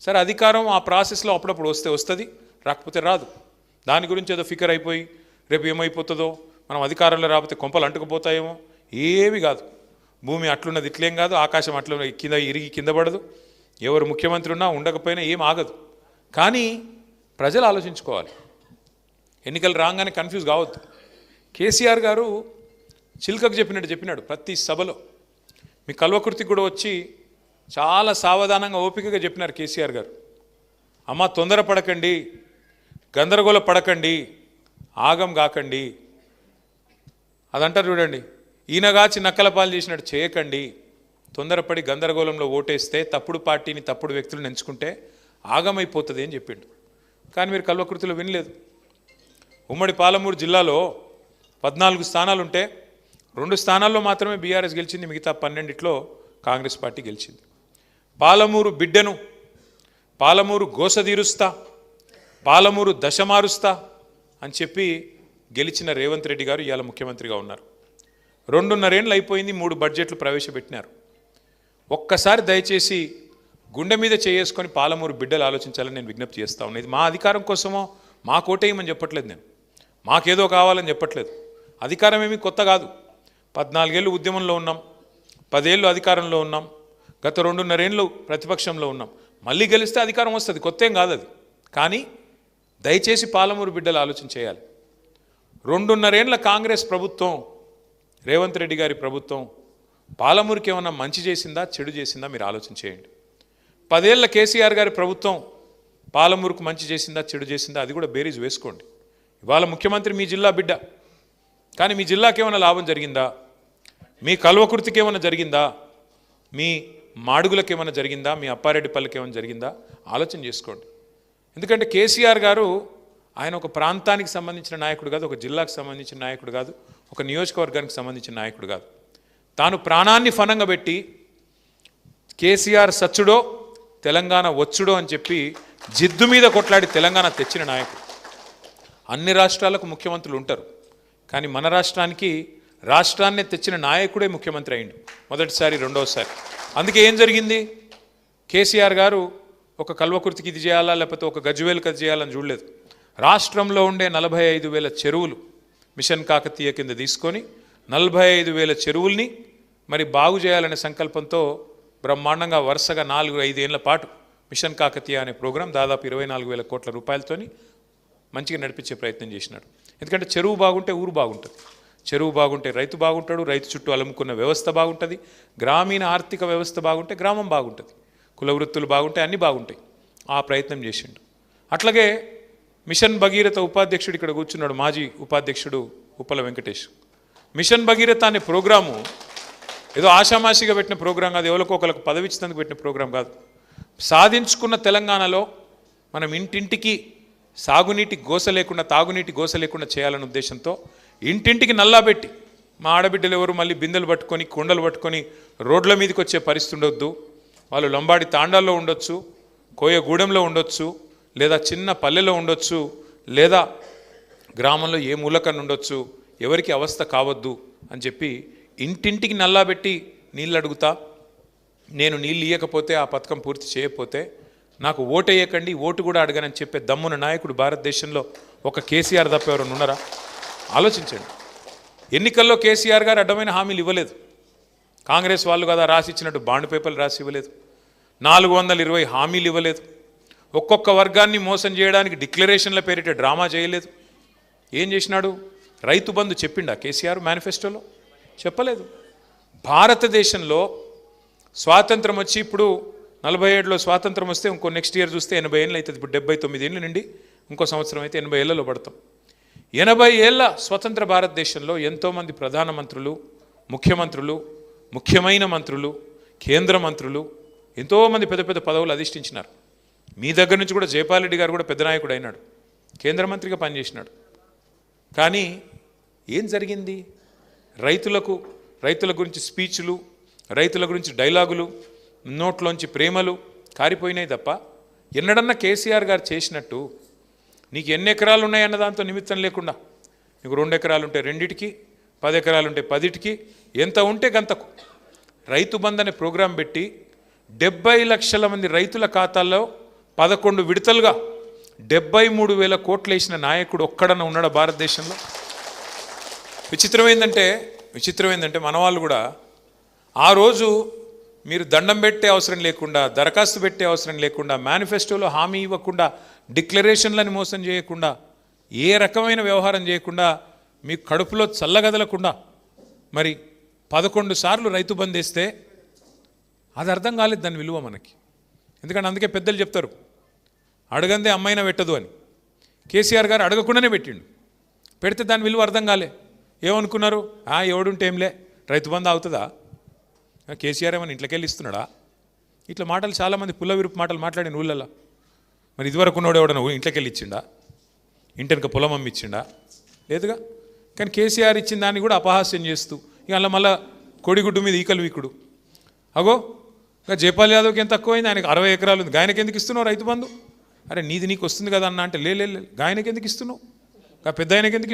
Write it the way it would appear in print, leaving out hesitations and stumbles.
సరే అధికారం ఆ ప్రాసెస్లో అప్పుడప్పుడు వస్తుంది, రాకపోతే రాదు. దాని గురించి ఏదో ఫికర్ అయిపోయి రేపు ఏమైపోతుందో, మనం అధికారంలో రాకపోతే కొంపలు అంటుకుపోతాయేమో, ఏమి కాదు. భూమి అట్లున్నది ఇట్లేం కాదు, ఆకాశం అట్లా కింద ఇరిగి కింద పడదు, ఎవరు ముఖ్యమంత్రి ఉన్నా ఉండకపోయినా ఏం ఆగదు. కానీ ప్రజలు ఆలోచించుకోవాలి, ఎన్నికలు రాగానే కన్ఫ్యూజ్ కావద్దు. కేసీఆర్ గారు చిల్కకు చెప్పినాడు ప్రతి సభలో. మీ కల్వకుర్తికి కూడా వచ్చి చాలా సావధానంగా ఓపికగా చెప్పినారు కేసీఆర్ గారు. అమ్మ తొందరపడకండి, గందరగోళ పడకండి, ఆగం కాకండి. అదంటారు చూడండి, ఈయనగాచి నక్కల పాలు చేసినట్టు చేయకండి. తొందరపడి గందరగోళంలో ఓటేస్తే తప్పుడు పార్టీని తప్పుడు వ్యక్తులను ఎంచుకుంటే ఆగమైపోతుంది అని చెప్పిండు. కానీ మీరు కల్వకుర్తిలో వినలేదు. ఉమ్మడి పాలమూరు జిల్లాలో 14 స్థానాలు ఉంటే 2 స్థానాల్లో మాత్రమే బీఆర్ఎస్ గెలిచింది, మిగతా 12లో కాంగ్రెస్ పార్టీ గెలిచింది. పాలమూరు బిడ్డను, పాలమూరు గోసదీరుస్తా, పాలమూరు దశ మారుస్తా అని చెప్పి గెలిచిన రేవంత్ రెడ్డి గారు ఇవాళ ముఖ్యమంత్రిగా ఉన్నారు. 2.5 ఏళ్ళు అయిపోయింది, 3 బడ్జెట్లు ప్రవేశపెట్టినారు. ఒక్కసారి దయచేసి గుండె మీద చేసుకొని పాలమూరు బిడ్డలు ఆలోచించాలని నేను విజ్ఞప్తి చేస్తా ఉన్నాను. ఇది మా అధికారం కోసమో మా కోటేయమని చెప్పట్లేదు, నేను మాకేదో కావాలని చెప్పట్లేదు. అధికారం ఏమీ కొత్త కాదు. 14 ఏళ్ళు ఉద్యమంలో ఉన్నాం, 10 ఏళ్ళు అధికారంలో ఉన్నాం, గత 2.5 ఏళ్ళు ప్రతిపక్షంలో ఉన్నాం. మళ్ళీ గెలిస్తే అధికారం వస్తుంది, కొత్త ఏం కాదు అది. కానీ దయచేసి పాలమూరు బిడ్డలు ఆలోచన చేయాలి. 2.5 ఏళ్ళ కాంగ్రెస్ ప్రభుత్వం, రేవంత్ రెడ్డి గారి ప్రభుత్వం పాలమూరుకి ఏమన్నా మంచి చేసిందా చెడు చేసిందా మీరు ఆలోచన చేయండి. 10 ఏళ్ళ కేసీఆర్ గారి ప్రభుత్వం పాలమూరుకు మంచి చేసిందా చెడు చేసిందా అది కూడా బేరీజ్ వేసుకోండి. ఇవాళ ముఖ్యమంత్రి మీ జిల్లా బిడ్డ, కానీ మీ జిల్లాకి ఏమైనా లాభం జరిగిందా? మీ కల్వకుర్తికి ఏమైనా జరిగిందా? మీ మాడుగులకు ఏమైనా జరిగిందా? మీ అప్పారెడ్డిపల్లికి ఏమైనా జరిగిందా? ఆలోచన చేసుకోండి. ఎందుకంటే కేసీఆర్ గారు ఆయన ఒక ప్రాంతానికి సంబంధించిన నాయకుడు కాదు, ఒక జిల్లాకు సంబంధించిన నాయకుడు కాదు, ఒక నియోజకవర్గానికి సంబంధించిన నాయకుడు కాదు. తాను ప్రాణాన్ని ఫనంగా పెట్టి కేసీఆర్ సచ్చుడో తెలంగాణ వచ్చుడో అని చెప్పి జిద్దు మీద కొట్లాడి తెలంగాణ తెచ్చిన నాయకుడు. అన్ని రాష్ట్రాలకు ముఖ్యమంత్రులు ఉంటారు, కానీ మన రాష్ట్రాన్ని తెచ్చిన నాయకుడే ముఖ్యమంత్రి అయిండు మొదటిసారి, రెండోసారి. అందుకే ఏం జరిగింది? కేసీఆర్ గారు ఒక కల్వకుర్తికి ఇది చేయాలా లేకపోతే ఒక గజ్వేల్కి అది చేయాలని చూడలేదు. రాష్ట్రంలో ఉండే 45,000 చెరువులు మిషన్ కాకతీయ కింద తీసుకొని 45,000 చెరువుల్ని మరి బాగు చేయాలనే సంకల్పంతో బ్రహ్మాండంగా వరుసగా 4-5 ఏళ్ల పాటు మిషన్ కాకతీయ అనే ప్రోగ్రాం దాదాపు 24,000 కోట్ల రూపాయలతోని మంచిగా నడిపించే ప్రయత్నం చేసినాడు. ఎందుకంటే చెరువు బాగుంటే ఊరు బాగుంటుంది, చెరువు బాగుంటే రైతు బాగుంటాడు, రైతు చుట్టూ అలుముకున్న వ్యవస్థ బాగుంటుంది, గ్రామీణ ఆర్థిక వ్యవస్థ బాగుంటే గ్రామం బాగుంటుంది, కుల వృత్తులు బాగుంటే అన్నీ బాగుంటాయి. ఆ ప్రయత్నం చేసిండు. అట్లాగే మిషన్ భగీరథ ఉపాధ్యక్షుడు ఇక్కడ కూర్చున్నాడు, మాజీ ఉపాధ్యక్షుడు ఉప్పల వెంకటేష్. మిషన్ భగీరథ అనే ప్రోగ్రాము ఏదో ఆషామాషిగా పెట్టిన ప్రోగ్రాం కాదు, ఎవరికో ఒకరికి పదవి ఇచ్చినందుకు పెట్టిన ప్రోగ్రాం కాదు. సాధించుకున్న తెలంగాణలో మనం ఇంటింటికి సాగునీటి గోస లేకుండా, తాగునీటి గోస లేకుండా చేయాలనే ఉద్దేశంతో ఇంటింటికి నల్లా పెట్టి మా ఆడబిడ్డలు ఎవరు మళ్ళీ బిందెలు పట్టుకొని కుండలు పట్టుకొని రోడ్ల మీదకి వచ్చే పరిస్థితి ఉండొద్దు. వాళ్ళు లంబాడి తాండాల్లో ఉండొచ్చు, కోయగూడెంలో ఉండొచ్చు, లేదా చిన్న పల్లెలో ఉండొచ్చు, లేదా గ్రామంలో ఏ మూలకన్నా ఉండొచ్చు, ఎవరికి అవస్థ కావద్దు అని చెప్పి ఇంటింటికి నల్లా పెట్టి నీళ్ళు అడుగుతా. నేను నీళ్ళు ఇవ్వకపోతే, ఆ పథకం పూర్తి చేయకపోతే నాకు ఓటు వేయకండి, ఓటు కూడా అడగనని చెప్పే దమ్మున నాయకుడు భారతదేశంలో ఒక కేసీఆర్ తప్ప ఎవరైనా ఉన్నారా? ఆలోచించండి. ఎన్నికల్లో కేసీఆర్ గారు అడ్డమైన హామీలు ఇవ్వలేదు. కాంగ్రెస్ వాళ్ళు కదా రాసి ఇచ్చినట్టు బాండ్ పేపర్లు రాసి ఇవ్వలేదు. 420 హామీలు ఇవ్వలేదు. ఒక్కొక్క వర్గాన్ని మోసం చేయడానికి డిక్లరేషన్ల పేరిట డ్రామా చేయలేదు. ఏం చేసినాడు? రైతు బంధు చెప్పిండా కేసీఆర్ మేనిఫెస్టోలో? చెప్పలేదు. భారతదేశంలో స్వాతంత్రం వచ్చి ఇప్పుడు 47లో స్వాతంత్రం వస్తే ఇంకో నెక్స్ట్ ఇయర్ చూస్తే 80 ఏళ్ళు అవుతుంది. ఇప్పుడు 79 ఏళ్ళు నుండి ఇంకో సంవత్సరం అయితే 80 ఏళ్లలో పడతాం. 80 ఏళ్ల స్వతంత్ర భారతదేశంలో ఎంతోమంది ప్రధానమంత్రులు, ముఖ్యమంత్రులు, ముఖ్యమైన మంత్రులు, కేంద్ర మంత్రులు, ఎంతోమంది పెద్ద పెద్ద పదవులు అధిష్ఠించినారు. మీ దగ్గర నుంచి కూడా జైపాల్ రెడ్డి గారు కూడా పెద్ద నాయకుడు అయినాడు, కేంద్ర మంత్రిగా పనిచేసినాడు. కానీ ఏం జరిగింది? రైతుల గురించి స్పీచ్లు, రైతుల గురించి డైలాగులు, నోట్లోంచి ప్రేమలు కారిపోయినాయి తప్ప ఎన్నడన్నా కేసీఆర్ గారు చేసినట్టు నీకు ఎన్ని ఎకరాలు ఉన్నాయన్న దాంతో నిమిత్తం లేకుండా, నీకు 2 ఎకరాలు ఉంటే 2టికి, 10 ఎకరాలు ఉంటే 10టికి, ఎంత ఉంటే గంతకు రైతు బంధు అనే ప్రోగ్రాం పెట్టి 70 లక్షల మంది రైతుల ఖాతాల్లో 11 విడతలుగా 73,000 కోట్లు వేసిన నాయకుడు ఒక్కడన్నా ఉన్నాడా భారతదేశంలో? విచిత్రం ఏంటంటే మన వాళ్ళు కూడా ఆ రోజు మీరు దండం పెట్టే అవసరం లేకుండా, దరఖాస్తు పెట్టే అవసరం లేకుండా, మేనిఫెస్టోలో హామీ ఇవ్వకుండా, డిక్లరేషన్లని మోసం చేయకుండా, ఏ రకమైన వ్యవహారం చేయకుండా, మీకు కడుపులో చల్లగదలకుండా మరి 11 సార్లు రైతు బంద్ వేస్తే అది అర్థం కాలేదు దాని విలువ మనకి. ఎందుకంటే అందుకే పెద్దలు చెప్తారు, అడగందే అమ్మైనా పెట్టదు అని. కేసీఆర్ గారు అడగకుండానే పెట్టిండు, పెడితే దాని విలువ అర్థం కాలే. ఏమనుకున్నారు? ఎవడుంటే ఏంలే, రైతు బంద్ అవుతుందా, కేసీఆర్ ఏమన్నా ఇంట్లోకి వెళ్ళి ఇస్తున్నాడా? ఇట్లా మాటలు చాలామంది పుల్ల విరుపు మాటలు మాట్లాడిన ఊళ్ళల్లో. మరి ఇదివరకు ఉన్నోడు ఎవడన్నా ఇంట్లోకి వెళ్ళి ఇచ్చిండా? ఇంటెనక పొలం అమ్మి ఇచ్చిండా? లేదుగా. కానీ కేసీఆర్ ఇచ్చిన దాన్ని కూడా అపహాస్యం చేస్తూ ఇక అలా మళ్ళీ కోడిగుడ్డు మీద ఈకలు వీకుడు. అగో ఇంకా జైపాల్ యాదవ్కి ఎంత తక్కువైంది, ఆయనకు 60 ఎకరాలు ఉంది, గాయనకి ఎందుకు ఇస్తున్నావు రైతు బంధు? అరే నీది నీకు వస్తుంది కదా అన్న అంటే, లే గాయనకి ఎందుకు ఇస్తున్నావు, పెద్ద ఆయనకి ఎందుకు